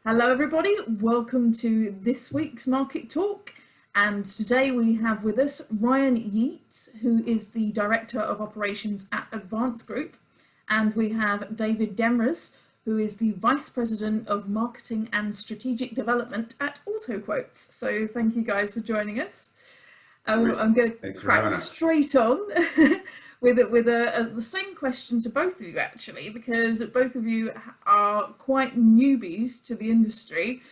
Hello everybody, welcome to this week's Market Talk, and today we have with us Ryan Yeates, who is the Director of Operations at Advance Group, and we have David Demres, who is the Vice President of Marketing and Strategic Development at AutoQuotes. So thank you guys for joining us. I'm going to crack straight on with the same question to both of you, actually, because both of you are quite newbies to the industry,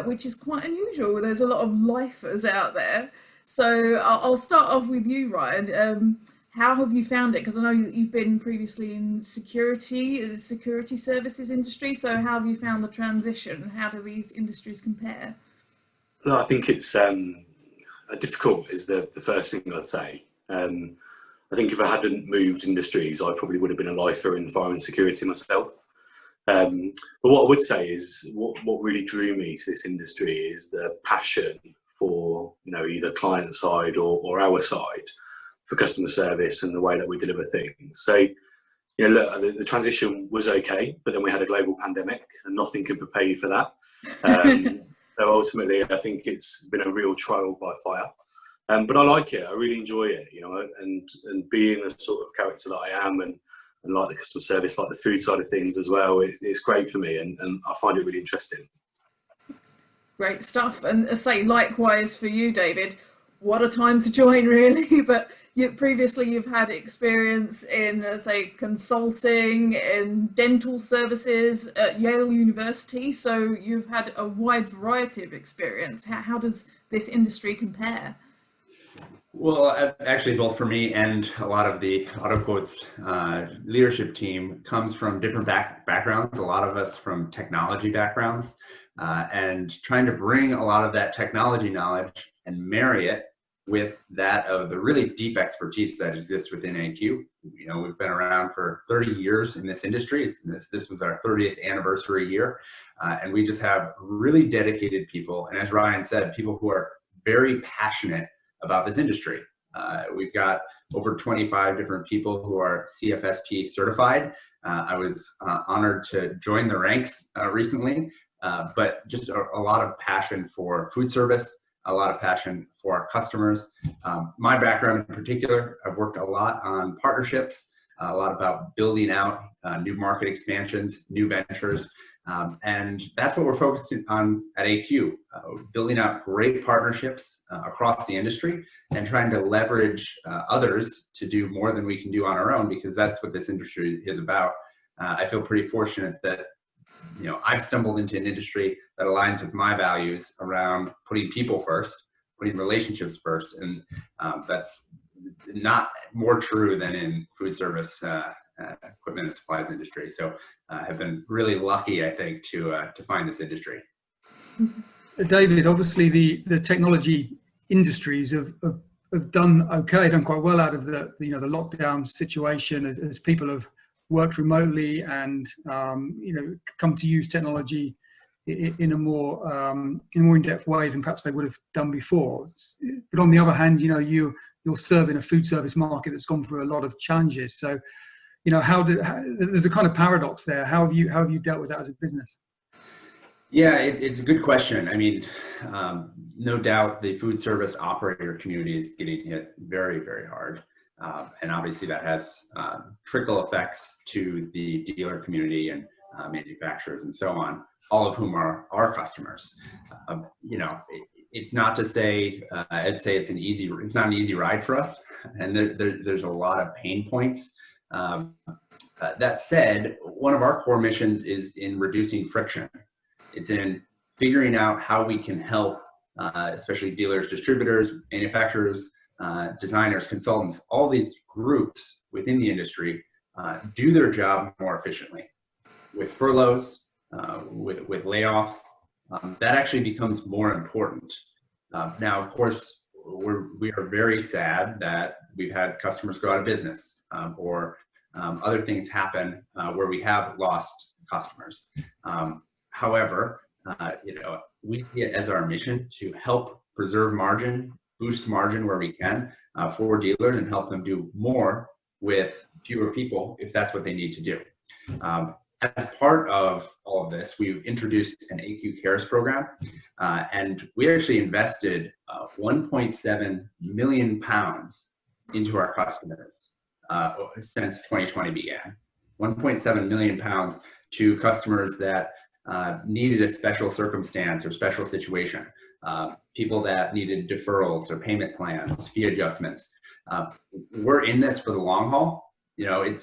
which is quite unusual. There's a lot of lifers out there. So I'll start off with you, Ryan. How have you found it? Because I know you've been previously in security services industry. So how have you found the transition? How do these industries compare? No, I think it's difficult is the first thing I'd say. I think if I hadn't moved industries, I probably would have been a lifer in fire and security myself. But what I would say is what really drew me to this industry is the passion for, either client side or our side for customer service and the way that we deliver things. So, look, the transition was okay, but then we had a global pandemic and nothing could prepare you for that. So ultimately, I think it's been a real trial by fire. But I like it. I really enjoy it, and being the sort of character that I am and like the customer service, like the food side of things as well, it's great for me and I find it really interesting. Great stuff. And say likewise for you, David, what a time to join really. But previously you've had experience in, say, consulting, in dental services at Yale University. So you've had a wide variety of experience. How does this industry compare? Well, actually, both for me and a lot of the AutoQuotes leadership team comes from different backgrounds, a lot of us from technology backgrounds, and trying to bring a lot of that technology knowledge and marry it with that of the really deep expertise that exists within AQ. We've been around for 30 years in this industry. This was our 30th anniversary year, and we just have really dedicated people. And as Ryan said, people who are very passionate about this industry. We've got over 25 different people who are CFSP certified. I was honored to join the ranks recently, but just a lot of passion for food service, a lot of passion for our customers. My background in particular, I've worked a lot on partnerships, a lot about building out new market expansions, new ventures. And that's what we're focusing on at AQ, building out great partnerships across the industry and trying to leverage others to do more than we can do on our own, because that's what this industry is about. I feel pretty fortunate that, I've stumbled into an industry that aligns with my values around putting people first, putting relationships first. And that's not more true than in food service equipment and supplies industry. So I've been really lucky, I think, to find this industry. David, obviously the technology industries have done quite well out of the lockdown situation as people have worked remotely and come to use technology in a more in-depth way than perhaps they would have done before. But on the other hand, you're serving a food service market that's gone through a lot of challenges. So there's a kind of paradox there. How have you dealt with that as a business? Yeah, it's a good question. I mean, no doubt the food service operator community is getting hit very, very hard. And obviously that has trickle effects to the dealer community and manufacturers and so on, all of whom are our customers. It's not to say, I'd say it's not an easy ride for us. And there's a lot of pain points. That said, one of our core missions is in reducing friction. It's in figuring out how we can help, especially dealers, distributors, manufacturers, designers, consultants, all these groups within the industry do their job more efficiently. With furloughs, with layoffs, that actually becomes more important. Now, of course, we are very sad that we've had customers go out of business or other things happen where we have lost customers. However, we see it as our mission to help preserve margin, boost margin where we can for dealers and help them do more with fewer people if that's what they need to do. as part of all of this, we've introduced an AQ Cares program, and we actually invested 1.7 million pounds into our customers since 2020 began. 1.7 million pounds to customers that needed a special circumstance or special situation, people that needed deferrals or payment plans, fee adjustments. We're in this for the long haul. You know,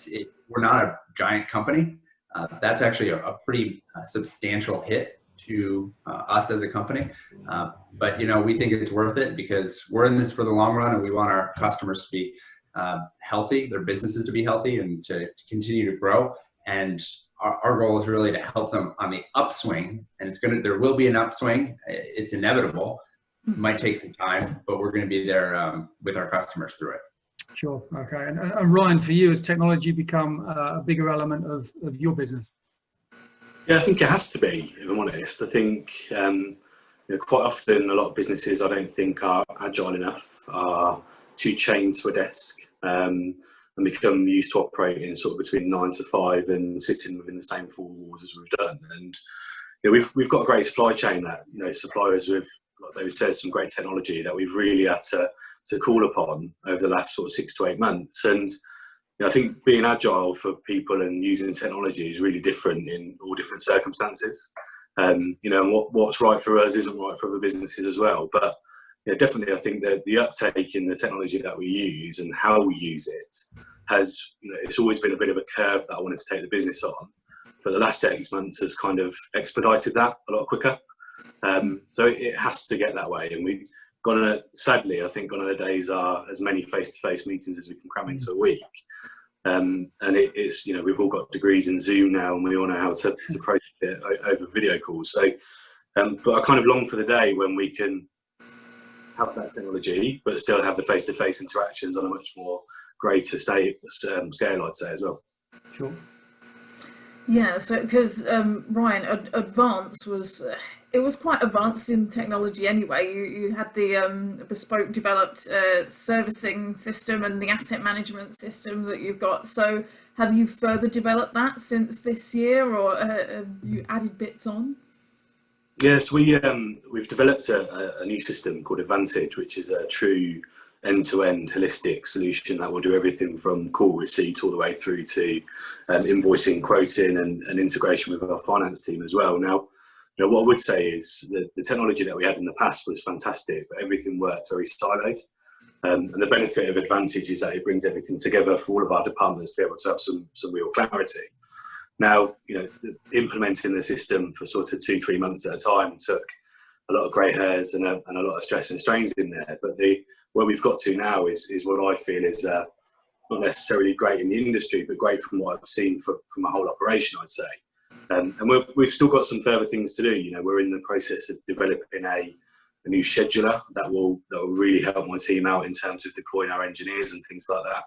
we're not a giant company. That's actually a pretty substantial hit to us as a company. But, you know, we think it's worth it because we're in this for the long run, and we want our customers to be healthy, their businesses to be healthy, and to continue to grow. And our goal is really to help them on the upswing, and there will be an upswing. It's inevitable. It might take some time, but we're going to be there with our customers through it. Sure. Okay. And Ryan, for you, has technology become a bigger element of your business? Yeah, I think it has to be, if I'm honest. I think quite often a lot of businesses I don't think are agile enough, are too chained to a desk, and become used to operating sort of between 9 to 5 and sitting within the same four walls as we've done. And we've got a great supply chain that, suppliers with, like David says, some great technology that we've really had to call upon over the last sort of 6 to 8 months. And I think being agile for people and using technology is really different in all different circumstances. And what's right for us isn't right for other businesses as well. But definitely, I think that the uptake in the technology that we use and how we use it has, it's always been a bit of a curve that I wanted to take the business on. But the last 6 months has kind of expedited that a lot quicker. So it has to get that way. And sadly, I think gone are the days are as many face-to-face meetings as we can cram into a week. And it's, we've all got degrees in Zoom now, and we all know how to process it over video calls. So, but I kind of long for the day when we can have that technology, but still have the face-to-face interactions on a much more greater scale, I'd say, as well. Sure. Yeah, so because Ryan, Advance was quite advanced in technology anyway. You had the bespoke developed servicing system and the asset management system that you've got. So have you further developed that since this year, or have you added bits on? Yes, we've developed a new system called Advantage, which is a true end-to-end holistic solution that will do everything from call receipt all the way through to invoicing, quoting, and integration with our finance team as well. Now, what I would say is that the technology that we had in the past was fantastic, but everything worked very siloed. And the benefit of Advantage is that it brings everything together for all of our departments to be able to have some real clarity. Now, implementing the system for sort of 2-3 months at a time took a lot of grey hairs and a lot of stress and strains in there. But where we've got to now is what I feel is not necessarily great in the industry, but great from what I've seen from a whole operation, I'd say. And we've still got some further things to do. We're in the process of developing a new scheduler that will really help my team out in terms of deploying our engineers and things like that.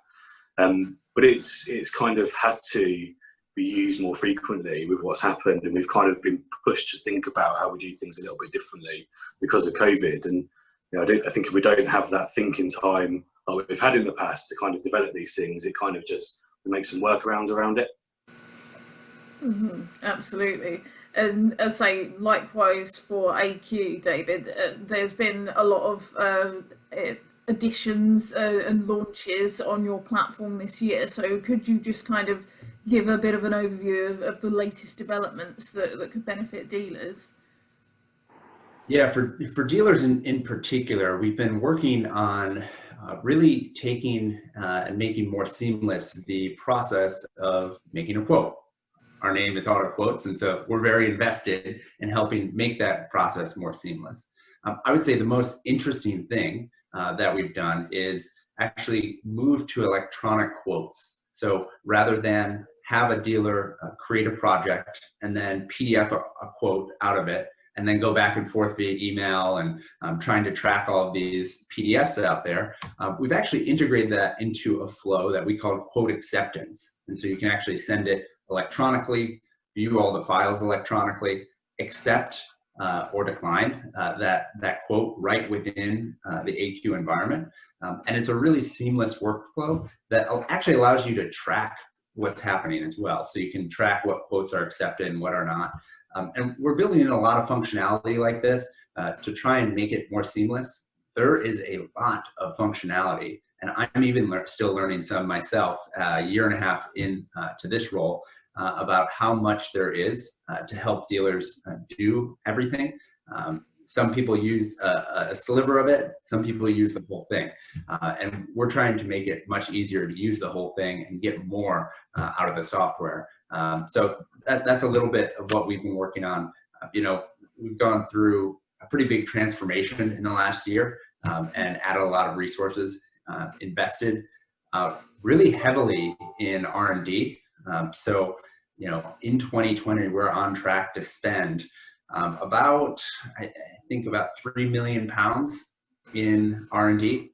But it's kind of had to be used more frequently with what's happened, and we've kind of been pushed to think about how we do things a little bit differently because of COVID. And I think if we don't have that thinking time like we've had in the past to kind of develop these things, it kind of just makes some workarounds around it. Mm-hmm, absolutely. And as I say, likewise for AQ, David, there's been a lot of additions and launches on your platform this year. So could you just kind of give a bit of an overview of the latest developments that could benefit dealers? Yeah, for dealers in particular, we've been working on really taking and making more seamless the process of making a quote. Our name is AutoQuotes, and so we're very invested in helping make that process more seamless. I would say the most interesting thing that we've done is actually move to electronic quotes. So rather than have a dealer create a project and then PDF a quote out of it, and then go back and forth via email and trying to track all of these PDFs out there, we've actually integrated that into a flow that we call quote acceptance. And so you can actually send it electronically, view all the files electronically, accept or decline that quote right within the AQ environment. And it's a really seamless workflow that actually allows you to track what's happening as well. So you can track what quotes are accepted and what are not. And we're building in a lot of functionality like this to try and make it more seamless. There is a lot of functionality, and I'm even still learning some myself, a year and a half in to this role, about how much there is to help dealers do everything. Some people use a sliver of it, some people use the whole thing. And we're trying to make it much easier to use the whole thing and get more out of the software. So that's a little bit of what we've been working on. We've gone through a pretty big transformation in the last year, and added a lot of resources, invested really heavily in R&D. So in 2020, we're on track to spend about, I think about £3 million in R&D.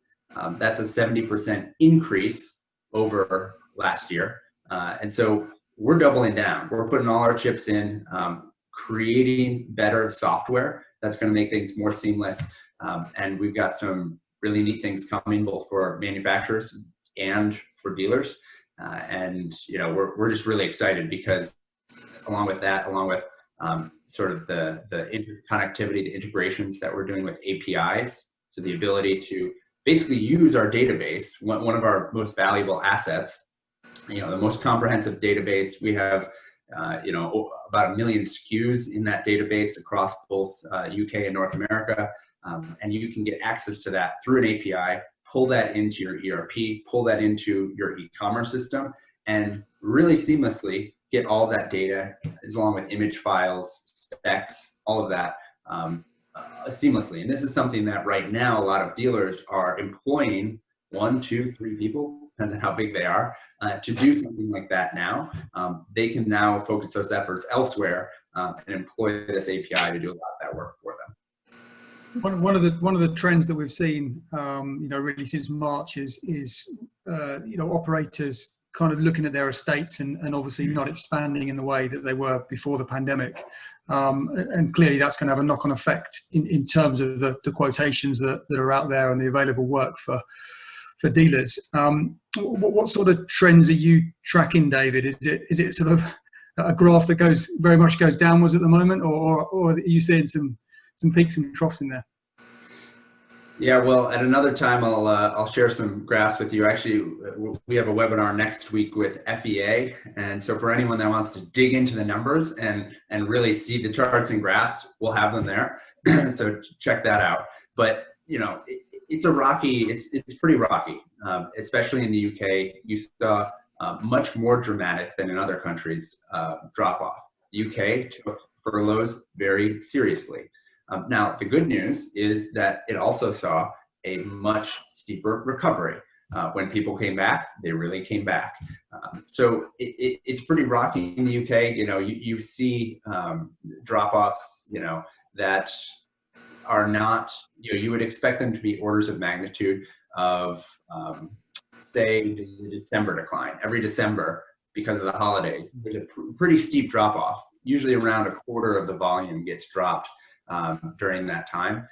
That's a 70% increase over last year. And so we're doubling down. We're putting all our chips in, creating better software that's going to make things more seamless. And we've got some really neat things coming both for manufacturers and for dealers. We're just really excited because along with sort of the connectivity, the integrations that we're doing with APIs, so the ability to basically use our database, one of our most valuable assets, the most comprehensive database. We have about 1 million SKUs in that database across both UK and North America. And you can get access to that through an API, pull that into your ERP, pull that into your e-commerce system, and really seamlessly get all that data, along with image files, specs, all of that seamlessly. And this is something that right now a lot of dealers are employing 1, 2, 3 people, depends on how big they are, to do something like that now. They can now focus those efforts elsewhere and employ this API to do a lot of that work for them. One of the trends that we've seen, really since March is operators kind of looking at their estates and obviously not expanding in the way that they were before the pandemic. And clearly that's going to have a knock-on effect in terms of the quotations that are out there and the available work for dealers. What sort of trends are you tracking, David? Is it sort of a graph that very much goes downwards at the moment, or are you seeing some peaks and troughs in there? Yeah, well, at another time, I'll share some graphs with you. Actually, we have a webinar next week with FEA, and so for anyone that wants to dig into the numbers and really see the charts and graphs, we'll have them there. So check that out. But it's pretty rocky, especially in the UK. You saw much more dramatic than in other countries drop off. The UK took furloughs very seriously. Now, the good news is that it also saw a much steeper recovery. When people came back, they really came back. So it's pretty rocky in the UK. You see drop-offs, that are not, you would expect them to be orders of magnitude of, say, the December decline. Every December, because of the holidays, there's a pretty steep drop-off. Usually around a quarter of the volume gets dropped during that time.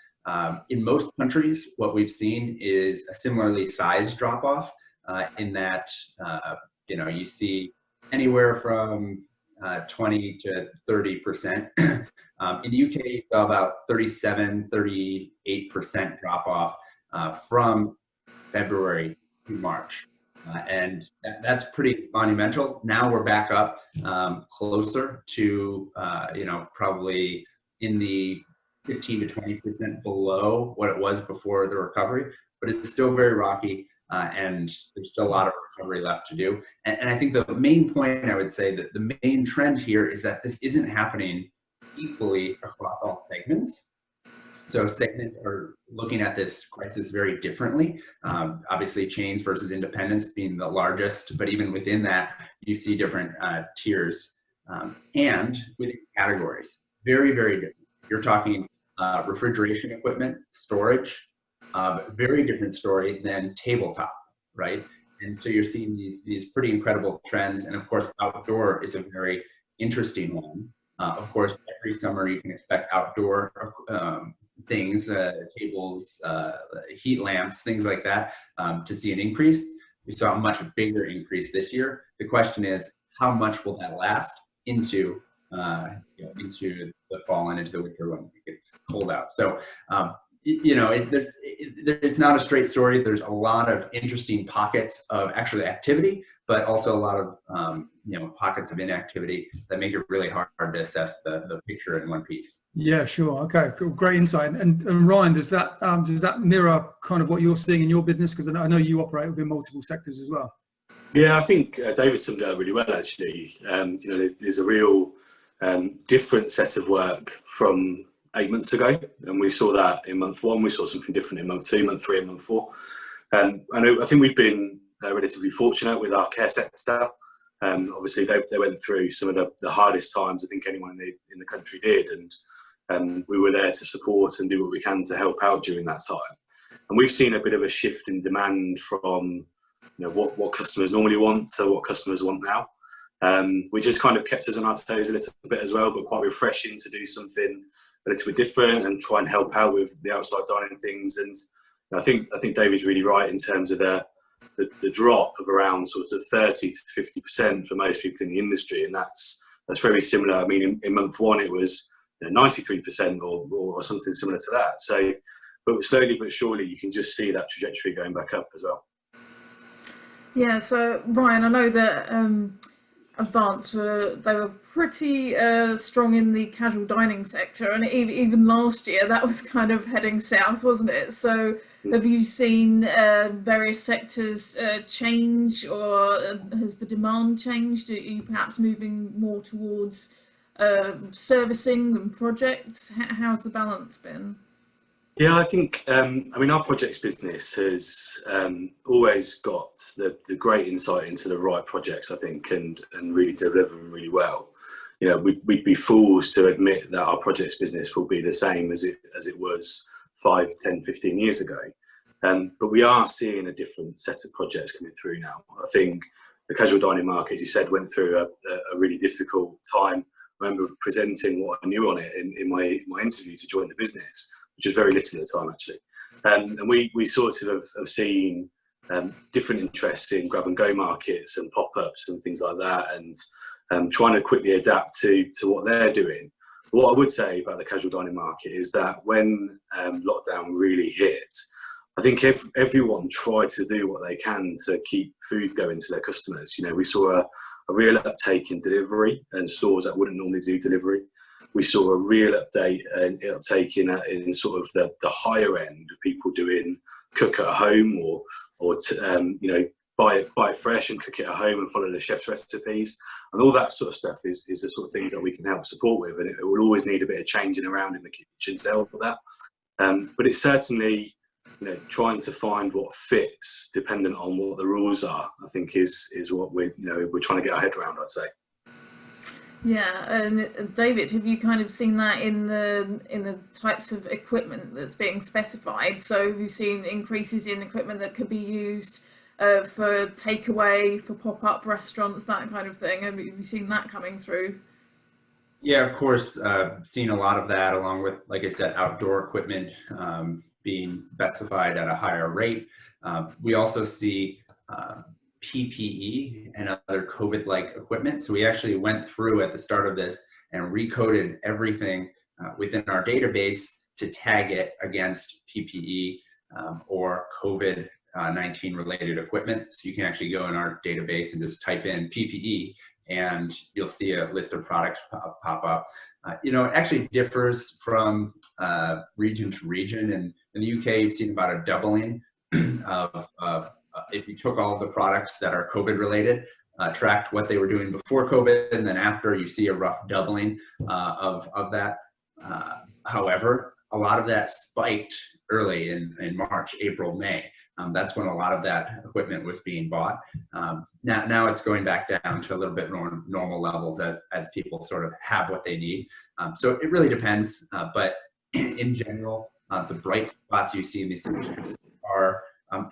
In most countries, what we've seen is a similarly sized drop-off in that, you see anywhere from 20 to 30%. In the UK, you saw about 37, 38% drop-off from February to March. And that's pretty monumental. Now we're back up closer to, probably in the 15 to 20% below what it was before the recovery, but it's still very rocky, and there's still a lot of recovery left to do. And I think the main point, I would say that the main trend here is that this isn't happening equally across all segments. So segments are looking at this crisis very differently. Obviously, chains versus independents being the largest, but even within that, you see different tiers and within categories. Very, very different. You're talking refrigeration equipment, storage, very different story than tabletop, right? And so you're seeing these pretty incredible trends. And of course, outdoor is a very interesting one. Of course, every summer you can expect outdoor things, tables, heat lamps, things like that, to see an increase. We saw a much bigger increase this year. The question is, how much will that last into into the fall and into the winter when it gets cold out? So, it's not a straight story. There's a lot of interesting pockets of actually activity, but also a lot of pockets of inactivity that make it really hard to assess the picture in one piece. Yeah, sure. Okay, cool. Great insight. And Ryan, does that mirror kind of what you're seeing in your business? Because I know you operate within multiple sectors as well. Yeah, I think David summed it up really well, actually. There's a real different set of work from 8 months ago, and we saw that in month 1. We saw something different in month 2, month 3, and month 4. I think we've been relatively fortunate with our care sector. Obviously, they went through some of the hardest times I think anyone in the country did, and we were there to support and do what we can to help out during that time. And we've seen a bit of a shift in demand from what customers normally want to what customers want now, which has kind of kept us on our toes a little bit as well, but quite refreshing to do something a little bit different and try and help out with the outside dining things. And I think David's really right in terms of the drop of around sort of 30 to 50% for most people in the industry, and that's very similar. I mean, in month 1 it was 93% or something similar to that. So, but slowly but surely you can just see that trajectory going back up as well. Yeah, so Ryan, I know that Advance were pretty strong in the casual dining sector, and even last year that was kind of heading south, wasn't it? So have you seen various sectors change, or has the demand changed? Are you perhaps moving more towards servicing and projects? How's the balance been? Yeah, I think, our projects business has always got the great insight into the right projects, I think, and really deliver them really well. We'd be fools to admit that our projects business will be the same as it was 5, 10, 15 years ago. But we are seeing a different set of projects coming through now. I think the casual dining market, as you said, went through a really difficult time. I remember presenting what I knew on it in my interview to join the business, which was very little at the time, actually. And we sort of have seen different interests in grab-and-go markets and pop-ups and things like that, and trying to quickly adapt to what they're doing. But what I would say about the casual dining market is that when lockdown really hit, I think everyone tried to do what they can to keep food going to their customers. We saw a real uptake in delivery and stores that wouldn't normally do delivery. We saw a real uptake in sort of the higher end of people doing cook at home or buy it fresh and cook it at home and follow the chef's recipes, and all that sort of stuff is the sort of things that we can help support with, and it will always need a bit of changing around in the kitchen to help with that. But it's certainly trying to find what fits dependent on what the rules are, I think is what we're trying to get our head around, I'd say. Yeah, and David, have you kind of seen that in the types of equipment that's being specified? So have you seen increases in equipment that could be used for takeaway, for pop-up restaurants, that kind of thing? Have you seen that coming through? Yeah, of course, seen a lot of that, along with, like I said, outdoor equipment being specified at a higher rate. We also see PPE and other COVID-like equipment. So we actually went through at the start of this and recoded everything within our database to tag it against PPE or COVID-19 related equipment. So you can actually go in our database and just type in PPE and you'll see a list of products pop up. It actually differs from region to region. And in the UK, you've seen about a doubling of if you took all of the products that are COVID related, tracked what they were doing before COVID, and then after, you see a rough doubling of that. However, a lot of that spiked early in March, April, May. That's when a lot of that equipment was being bought. Now it's going back down to a little bit more normal levels as people sort of have what they need. So it really depends, but in general, the bright spots you see in these industries are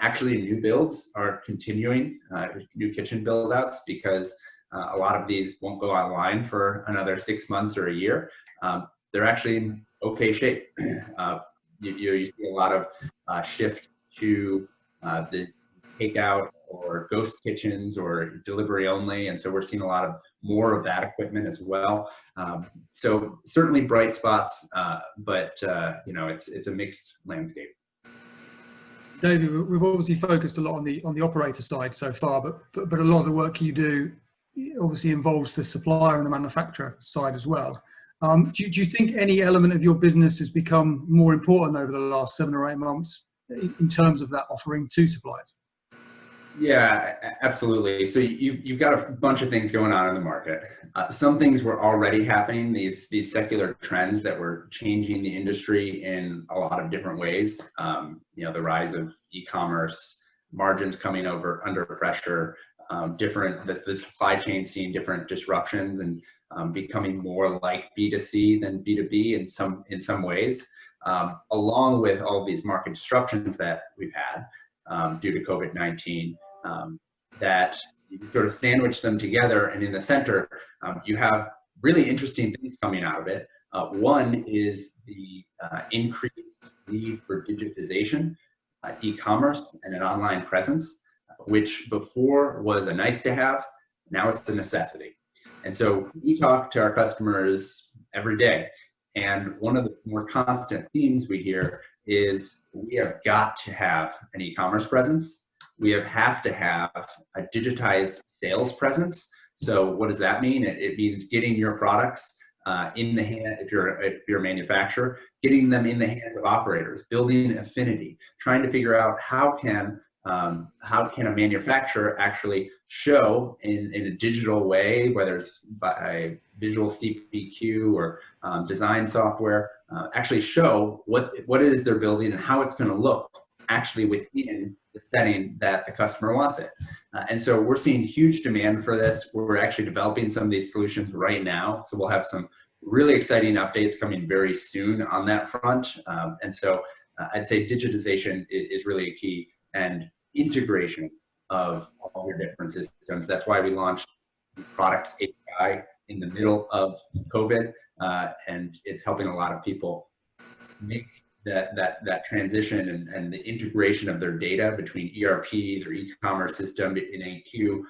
actually new builds are continuing, new kitchen build outs, because a lot of these won't go online for another 6 months or a year. They're actually in okay shape. You see a lot of shift to the takeout or ghost kitchens or delivery only. And so we're seeing a lot of more of that equipment as well. So certainly bright spots, but it's a mixed landscape. David, we've obviously focused a lot on the operator side so far, but a lot of the work you do obviously involves the supplier and the manufacturer side as well. Do you think any element of your business has become more important over the last 7 or 8 months in terms of that offering to suppliers? Yeah, absolutely. So you've got a bunch of things going on in the market. Some things were already happening, these secular trends that were changing the industry in a lot of different ways. The rise of e-commerce, margins coming under pressure, the supply chain seeing different disruptions and becoming more like B2C than B2B in some ways, along with all these market disruptions that we've had due to COVID-19, that you can sort of sandwich them together, and in the center, you have really interesting things coming out of it. One is the increased need for digitization, e-commerce, and an online presence, which before was a nice to have, now it's a necessity. And so we talk to our customers every day, and one of the more constant themes we hear is we have got to have an e-commerce presence. We have to have a digitized sales presence. So what does that mean? It means getting your products in the hand, if you're a manufacturer, getting them in the hands of operators, building affinity, trying to figure out how can a manufacturer actually show in a digital way, whether it's by visual CPQ or design software, actually show what it is they're building and how it's going to look actually within the setting that the customer wants it. And so we're seeing huge demand for this. We're actually developing some of these solutions right now. So we'll have some really exciting updates coming very soon on that front. And so I'd say digitization is really a key, and integration of all your different systems. That's why we launched the Products API in the middle of COVID, and it's helping a lot of people make that transition and the integration of their data between ERP, their e-commerce system, in AQ,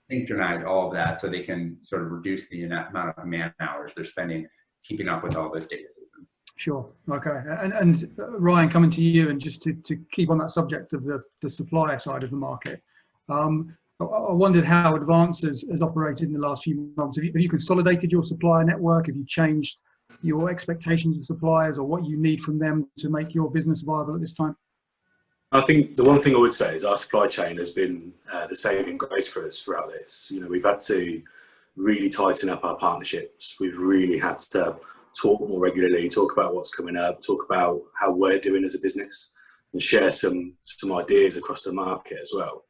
synchronize all of that so they can sort of reduce the amount of man hours they're spending keeping up with all those data systems. Sure. Okay. And Ryan, coming to you, and just to keep on that subject of the supplier side of the market, I wondered how Advance has operated in the last few months. Have you consolidated your supplier network? Have you changed your expectations of suppliers, or what you need from them to make your business viable at this time? I think the one thing I would say is our supply chain has been the saving grace for us throughout this. We've had to really tighten up our partnerships. We've really had to talk more regularly, talk about what's coming up, talk about how we're doing as a business, and share some ideas across the market as well.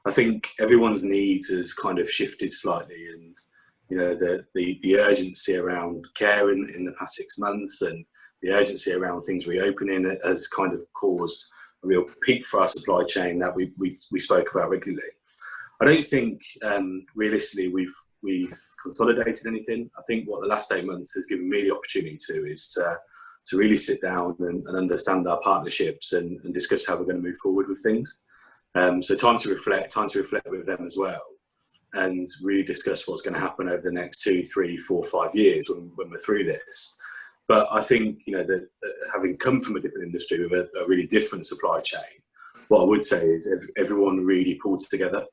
I think everyone's needs has kind of shifted slightly, and the urgency around care in the past 6 months, and the urgency around things reopening has kind of caused a real peak for our supply chain that we spoke about regularly. I don't think realistically we've consolidated anything. I think what the last 8 months has given me the opportunity is to really sit down and understand our partnerships and discuss how we're going to move forward with things. So time to reflect with them as well, and really discuss what's going to happen over the next 2, 3, 4, 5 years when we're through this. But I think, that having come from a different industry with a really different supply chain, what I would say is everyone really pulled together.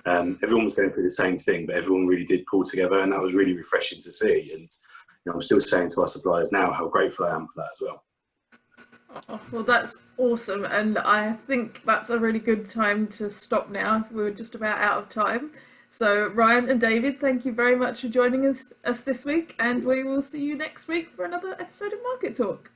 Everyone was going through the same thing, but everyone really did pull together, and that was really refreshing to see. And I'm still saying to our suppliers now how grateful I am for that as well. Oh, well, that's awesome, and I think that's a really good time to stop now. We're just about out of time. So Ryan and David, thank you very much for joining us this week, and we will see you next week for another episode of Market Talk.